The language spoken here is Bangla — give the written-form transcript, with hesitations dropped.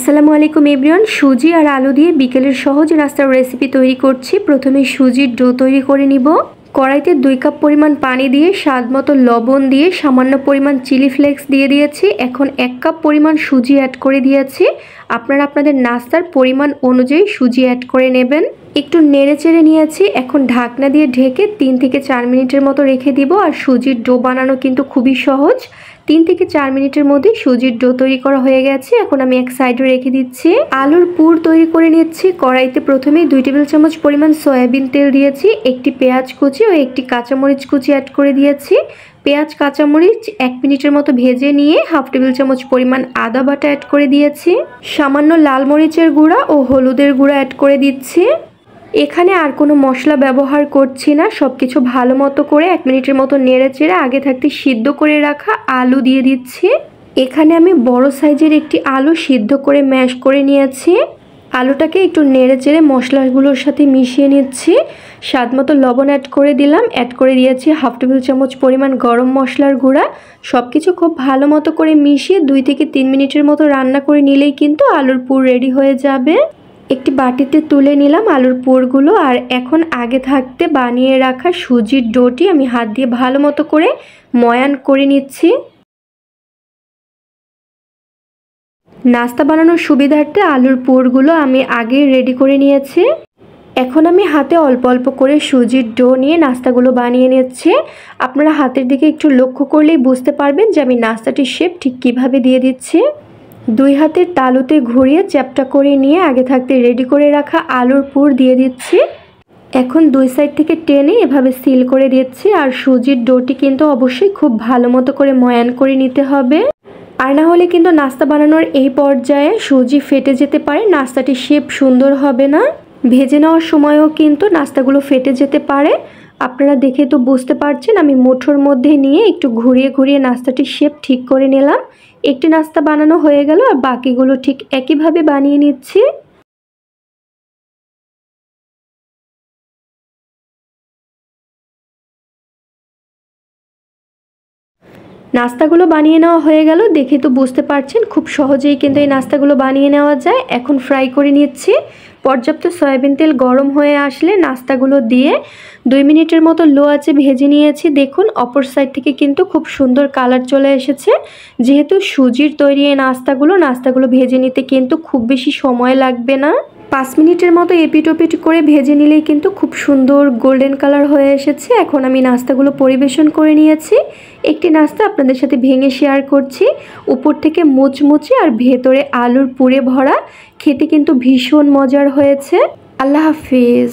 আসসালামু আলাইকুম এভরিওয়ান। সুজি আর আলু দিয়ে বিকেলের সহজ নাস্তার রেসিপি তৈরি করছি। প্রথমে সুজির ডো তৈরি করে নিব। কড়াইতে 2 কাপ পরিমাণ পানি দিয়ে স্বাদ মতো লবণ দিয়ে সামান্য পরিমাণ চিলি ফ্লেক্স দিয়ে দিয়েছি। এখন 1 কাপ পরিমাণ সুজি অ্যাড করে দিয়েছি। আপনারা আপনাদের নাস্তার পরিমাণ অনুযায়ী সুজি অ্যাড করে নেবেন। একটু নেড়ে চেড়ে নিয়েছি। এখন ঢাকনা দিয়ে ঢেকে 3 থেকে 4 মিনিটের মতো রেখে দিব। আর সুজির ডো বানানো কিন্তু খুবই সহজ। 3 থেকে 4 মিনিটের মধ্যে সুজির ডো তৈরি করা হয়ে গেছে। এখন আমি এক সাইডে রেখে দিচ্ছি। আলুর পুর তৈরি করে নিচ্ছি। কড়াইতে প্রথমেই 2 টেবিল চামচ পরিমাণ সয়াবিন তেল দিয়েছি। একটি পেঁয়াজ কুচি ও একটি কাঁচামরিচ কুচি অ্যাড করে দিয়েছি। পেঁয়াজ কাঁচামরিচ 1 মিনিটের মতো ভেজে নিয়ে হাফ টেবিল চামচ পরিমাণ আদা বাটা অ্যাড করে দিয়েছি। সামান্য লাল মরিচের গুঁড়া ও হলুদের গুঁড়া অ্যাড করে দিচ্ছি। এখানে আর কোনো মশলা ব্যবহার করছি না। সব কিছু ভালো মতো করে 1 মিনিটের মতো নেড়ে চেড়ে আগে থাকতে সিদ্ধ করে রাখা আলু দিয়ে দিচ্ছি। এখানে আমি বড় সাইজের একটি আলু সিদ্ধ করে ম্যাশ করে নিয়েছি। আলুটাকে একটু নেড়ে চেড়ে মশলাগুলোর সাথে মিশিয়ে নিচ্ছি। স্বাদ মতো লবণ অ্যাড করে দিলাম। অ্যাড করে দিয়েছি হাফ টেবিল চামচ পরিমাণ গরম মশলার গুঁড়া। সব কিছু খুব ভালো মতো করে মিশিয়ে 2 থেকে 3 মিনিটের মতো রান্না করে নিলেই কিন্তু আলুর পুর রেডি হয়ে যাবে। একটি বাটিতে তুলে নিলাম আলুর পুরগুলো। আর এখন আগে থাকতে বানিয়ে রাখা সুজির ডোটি আমি হাত দিয়ে ভালো মতো করে ময়ান করে নিচ্ছি। নাস্তা বানানোর সুবিধার্থে আলুর পুরগুলো আমি আগে রেডি করে নিয়েছি। এখন আমি হাতে অল্প অল্প করে সুজির ডো নিয়ে নাস্তাগুলো বানিয়ে নিচ্ছি। আপনারা হাতের দিকে একটু লক্ষ্য করলেই বুঝতে পারবেন যে আমি নাস্তাটির শেপ ঠিক কিভাবে দিয়ে দিচ্ছি। 2 হাতের তালুতে ঘুরিয়ে চ্যাপটা করে নিয়ে আগে থাকতে রেডি করে রাখা আলুর পুর দিয়ে দিচ্ছি। এখন 2 সাইড থেকে টেনে এভাবে সিল করে দিচ্ছি। আর সুজির ডোটি কিন্তু অবশ্যই খুব ভালো মতো করে ময়ান করে নিতে হবে। আর না হলে কিন্তু নাস্তা বানানোর এই পর্যায়ে সুজি ফেটে যেতে পারে, নাস্তাটির শেপ সুন্দর হবে না। ভেজে নেওয়ার সময়ও কিন্তু নাস্তাগুলো ফেটে যেতে পারে। আপনারা দেখে তো বুঝতে পারছেন আমি মুঠোর মধ্যে নিয়ে একটু ঘুরিয়ে ঘুরিয়ে নাস্তাটির শেপ ঠিক করে নিলাম। একটি নাস্তা বানানো হয়ে গেল আর বাকিগুলো ঠিক একইভাবে বানিয়ে নিচ্ছি। নাস্তাগুলো বানিয়ে নেওয়া হয়ে গেল। দেখে তো বুঝতে পারছেন খুব সহজেই কিন্তু এই নাস্তাগুলো বানিয়ে নেওয়া যায়। এখন ফ্রাই করে নিচ্ছি। পর্যাপ্ত সয়াবিন তেল গরম হয়ে আসলে নাস্তাগুলো দিয়ে 2 মিনিটের মতো লো আঁচে ভেজে নিয়েছি। দেখুন অপর সাইড থেকে কিন্তু খুব সুন্দর কালার চলে এসেছে। যেহেতু সুজির তৈরি এই নাস্তাগুলো ভেজে নিতে কিন্তু খুব বেশি সময় লাগবে না। 5 মিনিটের মতো এপিট ওপিট করে ভেজে নিলেই কিন্তু খুব সুন্দর গোল্ডেন কালার হয়ে এসেছে। এখন আমি নাস্তাগুলো পরিবেশন করে নিয়েছি। একটি নাস্তা আপনাদের সাথে ভেঙে শেয়ার করছি। উপর থেকে মুচমুচে আর ভেতরে আলুর পুরে ভরা, খেতে কিন্তু ভীষণ মজার হয়েছে। আল্লাহ হাফিজ।